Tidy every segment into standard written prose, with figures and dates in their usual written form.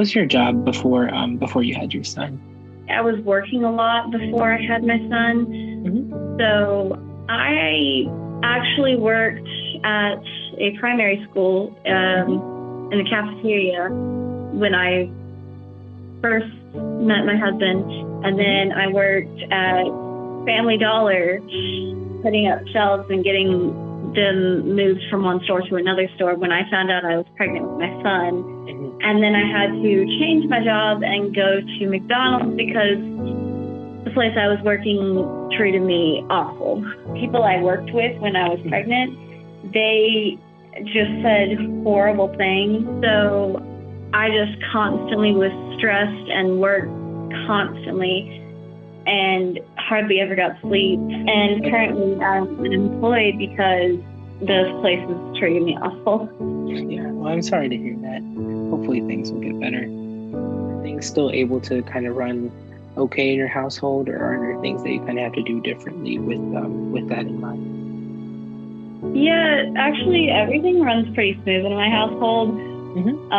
was your job before you had your son? I was working a lot before I had my son. Mm-hmm. So I actually worked at a primary school in the cafeteria when I first met my husband. And then I worked at Family Dollar putting up shelves and getting them moved from one store to another store when I found out I was pregnant with my son. Mm-hmm. And then I had to change my job and go to McDonald's because the place I was working treated me awful. People I worked with when I was pregnant, they just said horrible things. So I just constantly was stressed and worked constantly and hardly ever got sleep. And currently I'm unemployed because those places treated me awful. Yeah, well, I'm sorry to hear that. Hopefully things will get better. Are things still able to kind of run okay in your household, or are there things that you kind of have to do differently with that in mind? Yeah, actually everything runs pretty smooth in my household. Mm-hmm.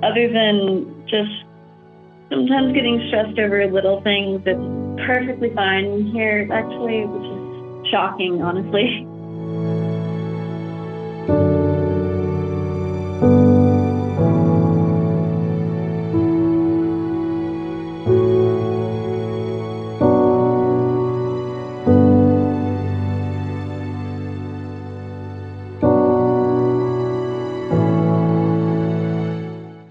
Other than just sometimes getting stressed over little things, it's perfectly fine here, actually, which is shocking, honestly.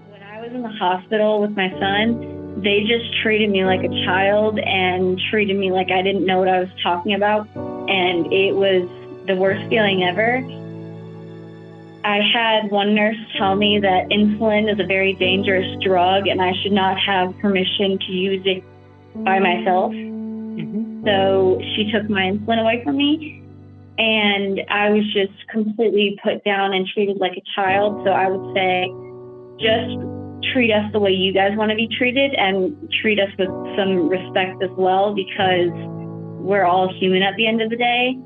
When I was in the hospital with my son, they just treated me like a child and treated me like I didn't know what I was talking about. And it was the worst feeling ever. I had one nurse tell me that insulin is a very dangerous drug and I should not have permission to use it by myself. Mm-hmm. So she took my insulin away from me, and I was just completely put down and treated like a child. So I would say, just treat us the way you guys want to be treated and treat us with some respect as well, because we're all human at the end of the day.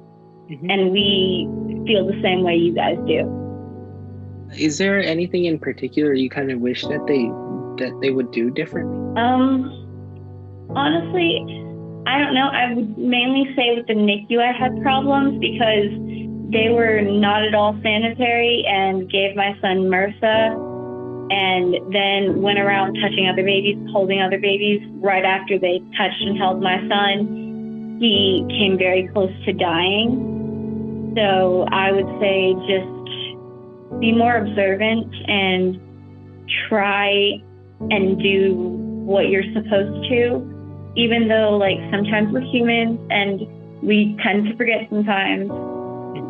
Mm-hmm. And we feel the same way you guys do. Is there anything in particular you kind of wish that they would do differently? Honestly, I don't know. I would mainly say with the NICU I had problems because they were not at all sanitary and gave my son MRSA, and then went around touching other babies, holding other babies. Right after they touched and held my son, he came very close to dying. So I would say just be more observant and try and do what you're supposed to, even though like sometimes we're humans and we tend to forget sometimes.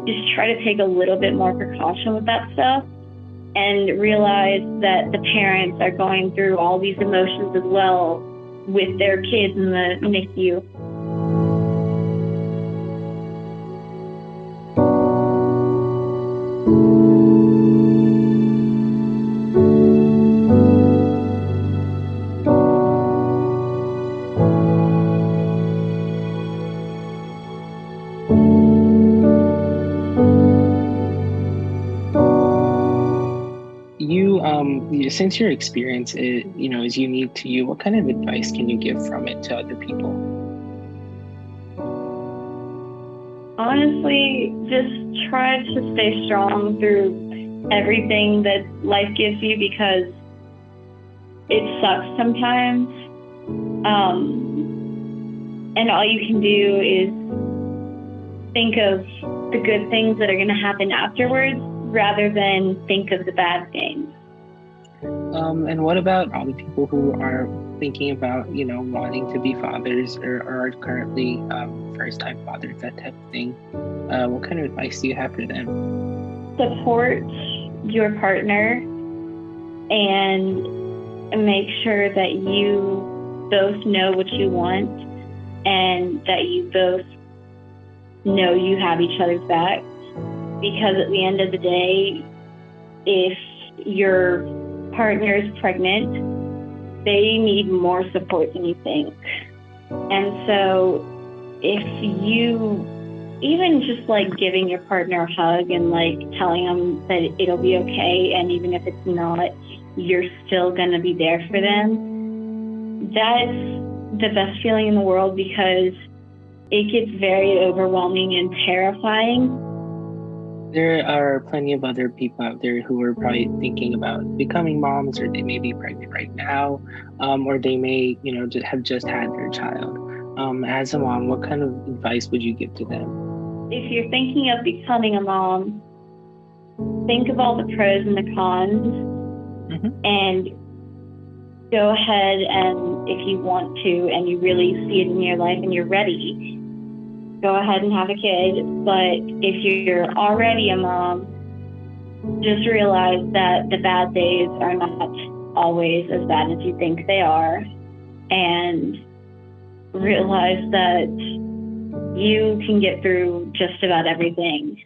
Just try to take a little bit more precaution with that stuff and realize that the parents are going through all these emotions as well with their kids in the NICU. Since your experience is unique to you, what kind of advice can you give from it to other people? Honestly, just try to stay strong through everything that life gives you, because it sucks sometimes. And all you can do is think of the good things that are going to happen afterwards rather than think of the bad things. And what about all the people who are thinking about, wanting to be fathers or are currently first-time fathers, that type of thing? What kind of advice do you have for them? Support your partner and make sure that you both know what you want and that you both know you have each other's back. Because at the end of the day, if your partner is pregnant, they need more support than you think. And so if you even just like giving your partner a hug and like telling them that it'll be okay, and even if it's not, you're still going to be there for them, that's the best feeling in the world, because it gets very overwhelming and terrifying. There are plenty of other people out there who are probably thinking about becoming moms, or they may be pregnant right now, or they may, have just had their child. As a mom, what kind of advice would you give to them? If you're thinking of becoming a mom, think of all the pros and the cons, and go ahead, and if you want to and you really see it in your life and you're ready, go ahead and have a kid. But if you're already a mom, just realize that the bad days are not always as bad as you think they are, and realize that you can get through just about everything.